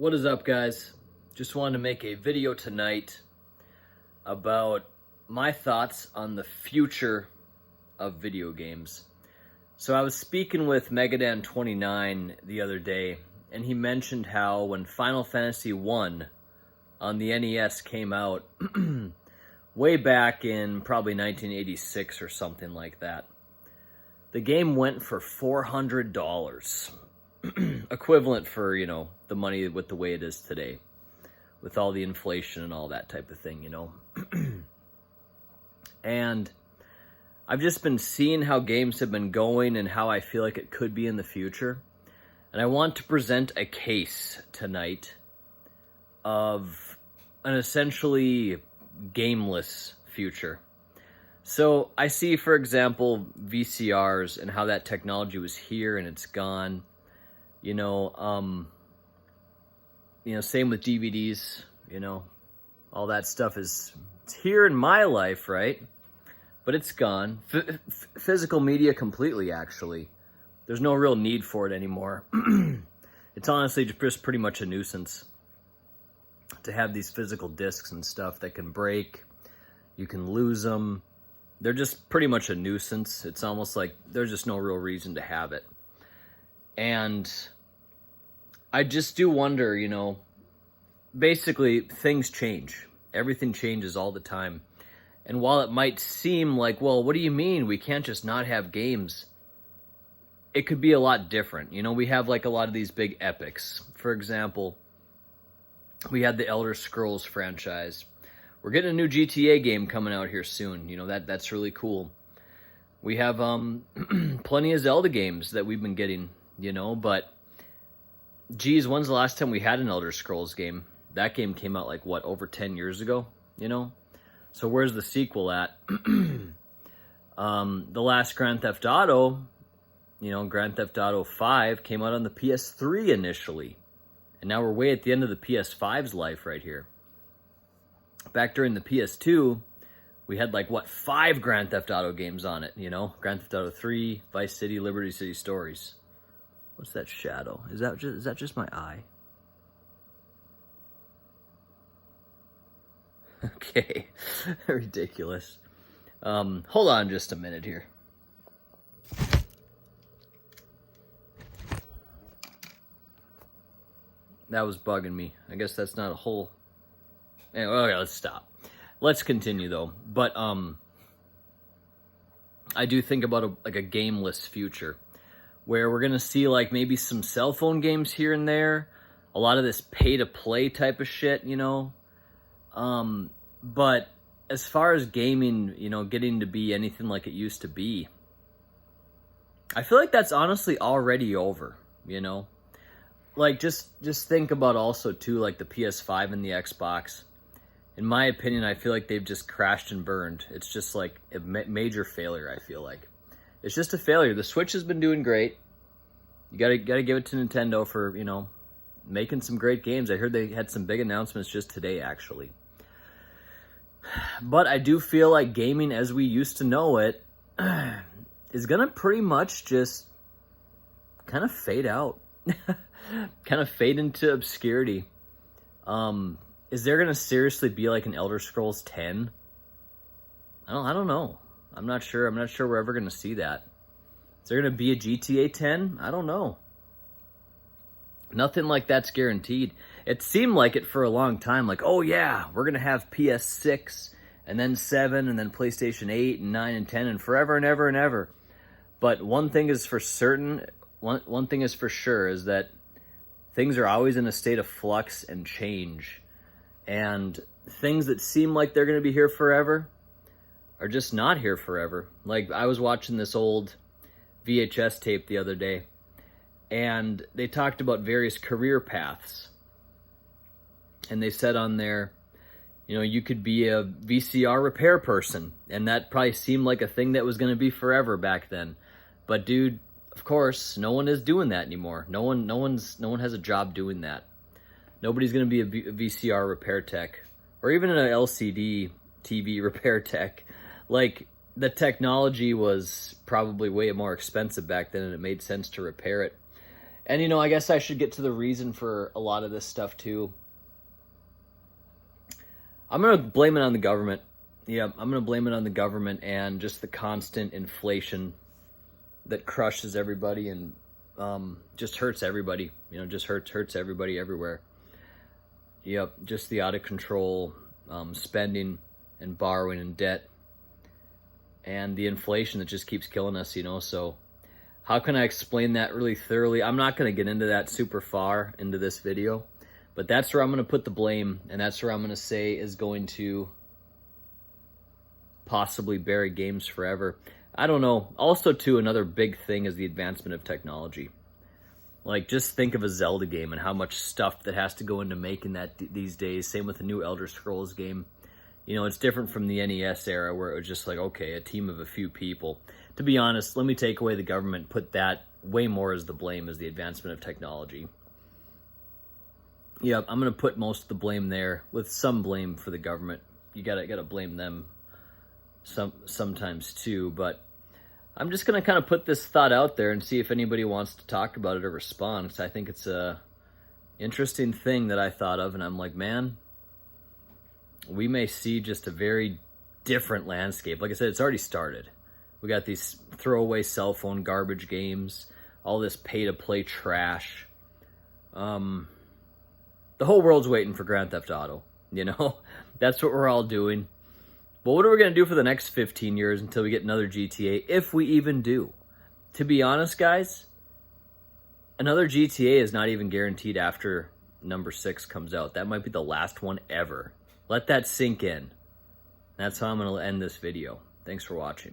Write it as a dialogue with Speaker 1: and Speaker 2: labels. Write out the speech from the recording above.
Speaker 1: What is up, guys? Just wanted to make a video tonight about my thoughts on the future of video games. So I was speaking with Megadan29 the other day, and he mentioned how when Final Fantasy 1 on the NES came out way back in probably 1986 or something like that, the game went for $400. Equivalent for, the money with the way it is today, with all the inflation and all that type of thing, And I've just been seeing how games have been going and how I feel like it could be in the future. And I want to present a case tonight of an essentially gameless future. So I see, for example, VCRs and how that technology was here and it's gone. Same with DVDs, all that stuff it's here in my life, right? But it's gone. Physical media completely, actually. There's no real need for it anymore. It's honestly just pretty much a nuisance to have these physical discs and stuff that can break. You can lose them. They're just pretty much a nuisance. It's almost like there's just no real reason to have it. And I just do wonder, basically things change. Everything changes all the time. And while it might seem like, well, what do you mean we can't just not have games? It could be a lot different. We have like a lot of these big epics. For example, we had the Elder Scrolls franchise. We're getting a new GTA game coming out here soon. That's really cool. We have plenty of Zelda games that we've been getting, but geez, when's the last time we had an Elder Scrolls game? That game came out like, what, over 10 years ago, So where's the sequel at? The last Grand Theft Auto, Grand Theft Auto 5 came out on the PS3 initially. And now we're way at the end of the PS5's life right here. Back during the PS2, we had like, 5 Grand Theft Auto games on it, Grand Theft Auto 3, Vice City, Liberty City Stories. What's that shadow? Is that just my eye? Okay, ridiculous. Hold on just a minute here. That was bugging me. I guess that's not a whole... Anyway, okay, let's stop. Let's continue though. But I do think about a gameless future, where we're going to see like maybe some cell phone games here and there, a lot of this pay-to-play type of shit, But as far as gaming, getting to be anything like it used to be, I feel like that's honestly already over, Like, just think about also, too, like the PS5 and the Xbox. In my opinion, I feel like they've just crashed and burned. It's just like a major failure, I feel like. It's just a failure. The Switch has been doing great. You gotta give it to Nintendo for, making some great games. I heard they had some big announcements just today, actually. But I do feel like gaming as we used to know it is gonna pretty much just kind of fade out. Kind of fade into obscurity. Is there gonna seriously be like an Elder Scrolls 10? I don't know. I'm not sure. I'm not sure we're ever going to see that. Is there going to be a GTA 10? I don't know. Nothing like that's guaranteed. It seemed like it for a long time. Like, oh yeah, we're going to have PS6 and then 7 and then PlayStation 8 and 9 and 10 and forever and ever and ever. But one thing is for certain, one thing is for sure, is that things are always in a state of flux and change. And things that seem like they're going to be here forever are just not here forever. Like, I was watching this old VHS tape the other day, and they talked about various career paths. And they said on there, you could be a VCR repair person, and that probably seemed like a thing that was going to be forever back then. But dude, of course, no one is doing that anymore. No one has a job doing that. Nobody's going to be a VCR repair tech, or even an LCD TV repair tech. Like, the technology was probably way more expensive back then, and it made sense to repair it. And, you know, I guess I should get to the reason for a lot of this stuff, too. I'm going to blame it on the government. Yeah, I'm going to blame it on the government and just the constant inflation that crushes everybody and just hurts everybody. You know, just hurts everybody everywhere. Yep, just the out of control spending and borrowing and debt and the inflation that just keeps killing us, you know. So how can I explain that really thoroughly? I'm not going to get into that super far into this video, but that's where I'm going to put the blame, and that's where I'm going to say is going to possibly bury games forever. I don't know. Also, too, another big thing is the advancement of technology. Like, just think of a Zelda game and how much stuff that has to go into making that these days. Same with the new Elder Scrolls game. You know, it's different from the NES era where it was just like, okay, a team of a few people. To be honest, let me take away the government, put that way more as the blame as the advancement of technology. Yep, I'm going to put most of the blame there with some blame for the government. You gotta blame them sometimes too, but I'm just going to kind of put this thought out there and see if anybody wants to talk about it or respond, because I think it's a interesting thing that I thought of, and I'm like, man, we may see just a very different landscape. Like I said, it's already started. We got these throwaway cell phone garbage games, all this pay-to-play trash. The whole world's waiting for Grand Theft Auto, you know? That's what we're all doing. But what are we going to do for the next 15 years until we get another GTA, if we even do? To be honest, guys, another GTA is not even guaranteed after number 6 comes out. That might be the last one ever. Let that sink in. That's how I'm going to end this video. Thanks for watching.